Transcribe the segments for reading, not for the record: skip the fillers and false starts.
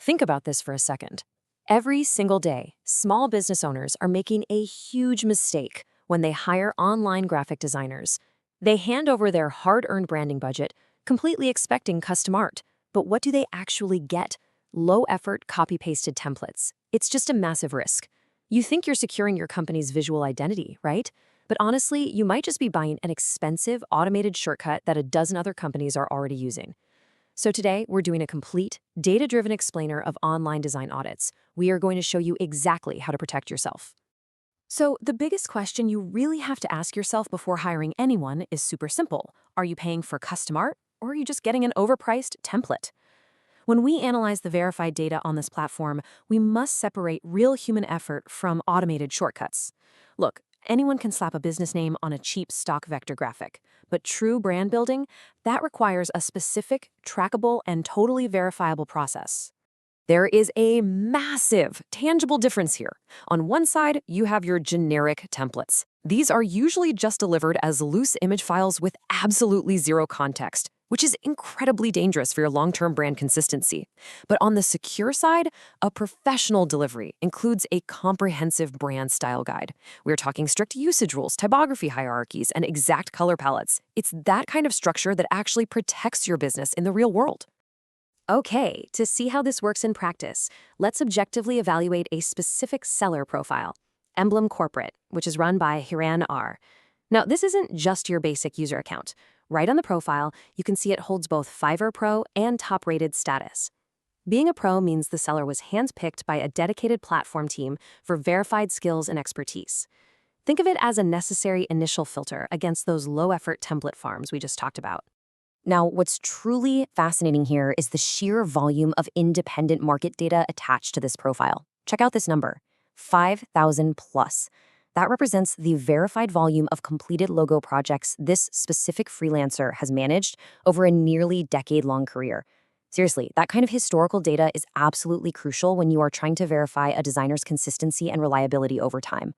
Think about this for a second. Every single day, small business owners are making a huge mistake when they hire online graphic designers. They hand over their hard-earned branding budget, completely expecting custom art. But what do they actually get? Low-effort, copy-pasted templates. It's just a massive risk. You think you're securing your company's visual identity, right? But honestly, you might just be buying an expensive, automated shortcut that a dozen other companies are already using. So today, we're doing a complete, data-driven explainer of online design audits. We are going to show you exactly how to protect yourself. So the biggest question you really have to ask yourself before hiring anyone is super simple. Are you paying for custom art, or are you just getting an overpriced template? When we analyze the verified data on this platform, we must separate real human effort from automated shortcuts. Look, anyone can slap a business name on a cheap stock vector graphic, but true brand building, that requires a specific, trackable, and totally verifiable process. There is a massive, tangible difference here. On one side, you have your generic templates. These are usually just delivered as loose image files with absolutely zero context, which is incredibly dangerous for your long-term brand consistency. But on the secure side, a professional delivery includes a comprehensive brand style guide. We're talking strict usage rules, typography hierarchies, and exact color palettes. It's that kind of structure that actually protects your business in the real world. Okay, to see how this works in practice, let's objectively evaluate a specific seller profile, Emblem Corporate, which is run by Hiran R. Now, this isn't just your basic user account. Right on the profile, you can see it holds both Fiverr Pro and top-rated status. Being a pro means the seller was handpicked by a dedicated platform team for verified skills and expertise. Think of it as a necessary initial filter against those low-effort template farms we just talked about. Now, what's truly fascinating here is the sheer volume of independent market data attached to this profile. Check out this number, 5,000 plus. That represents the verified volume of completed logo projects this specific freelancer has managed over a nearly decade-long career. Seriously, that kind of historical data is absolutely crucial when you are trying to verify a designer's consistency and reliability over time.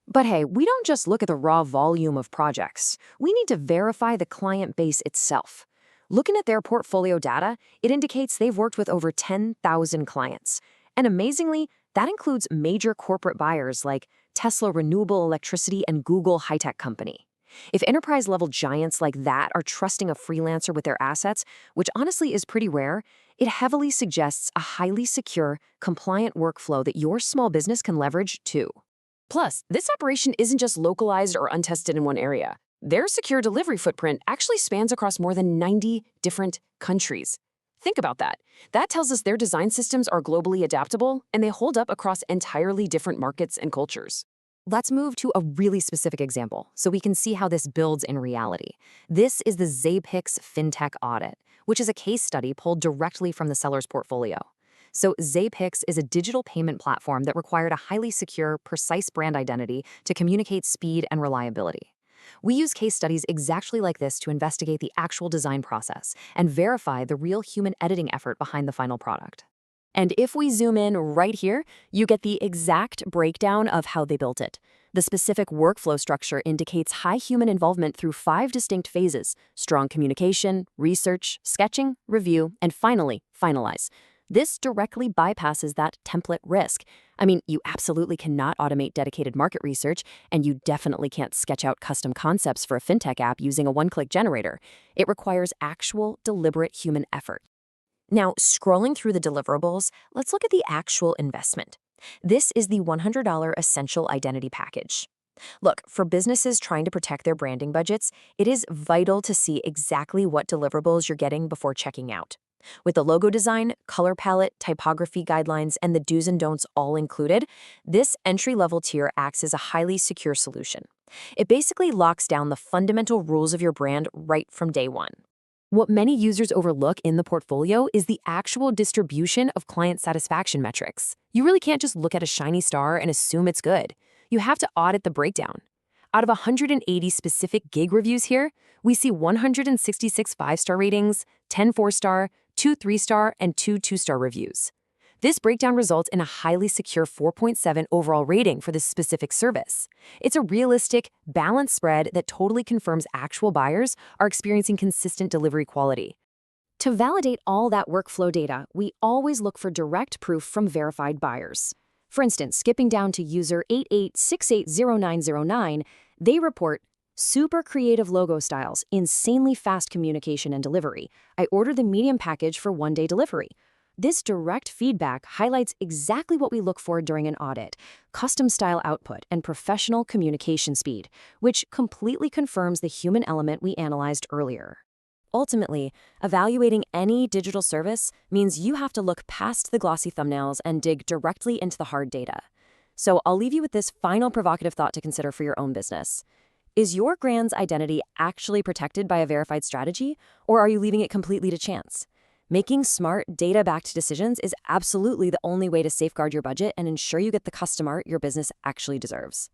But hey, we don't just look at the raw volume of projects. We need to verify the client base itself. Looking at their portfolio data, it indicates they've worked with over 10,000 clients. And amazingly, that includes major corporate buyers like Tesla Renewable Electricity and Google High-Tech Company. If enterprise-level giants like that are trusting a freelancer with their assets, which honestly is pretty rare, it heavily suggests a highly secure, compliant workflow that your small business can leverage too. Plus, this operation isn't just localized or untested in one area. Their secure delivery footprint actually spans across more than 90 different countries. Think about that. That tells us their design systems are globally adaptable and they hold up across entirely different markets and cultures. Let's move to a really specific example so we can see how this builds in reality. This is the Zapix FinTech audit, which is a case study pulled directly from the seller's portfolio. So Zapix is a digital payment platform that required a highly secure, precise brand identity to communicate speed and reliability. We use case studies exactly like this to investigate the actual design process and verify the real human editing effort behind the final product. And if we zoom in right here, you get the exact breakdown of how they built it. The specific workflow structure indicates high human involvement through 5 distinct phases: strong communication, research, sketching, review, and finally, finalize. This directly bypasses that template risk. I mean, you absolutely cannot automate dedicated market research, and you definitely can't sketch out custom concepts for a fintech app using a one-click generator. It requires actual, deliberate human effort. Now, scrolling through the deliverables, let's look at the actual investment. This is the $100 Essential Identity Package. Look, for businesses trying to protect their branding budgets, it is vital to see exactly what deliverables you're getting before checking out. With the logo design, color palette, typography guidelines, and the do's and don'ts all included, this entry-level tier acts as a highly secure solution. It basically locks down the fundamental rules of your brand right from day one. What many users overlook in the portfolio is the actual distribution of client satisfaction metrics. You really can't just look at a shiny star and assume it's good. You have to audit the breakdown. Out of 180 specific gig reviews here, we see 166 5-star ratings, 10 4-star, 2 3-star, and 2 2-star reviews. This breakdown results in a highly secure 4.7 overall rating for this specific service. It's a realistic, balanced spread that totally confirms actual buyers are experiencing consistent delivery quality. To validate all that workflow data, we always look for direct proof from verified buyers. For instance, skipping down to user 88680909, they report super creative logo styles, insanely fast communication and delivery. I ordered the medium package for one-day delivery. This direct feedback highlights exactly what we look for during an audit: custom style output and professional communication speed, which completely confirms the human element we analyzed earlier. Ultimately, evaluating any digital service means you have to look past the glossy thumbnails and dig directly into the hard data. So I'll leave you with this final provocative thought to consider for your own business. Is your brand's identity actually protected by a verified strategy, or are you leaving it completely to chance? Making smart, data-backed decisions is absolutely the only way to safeguard your budget and ensure you get the custom art your business actually deserves.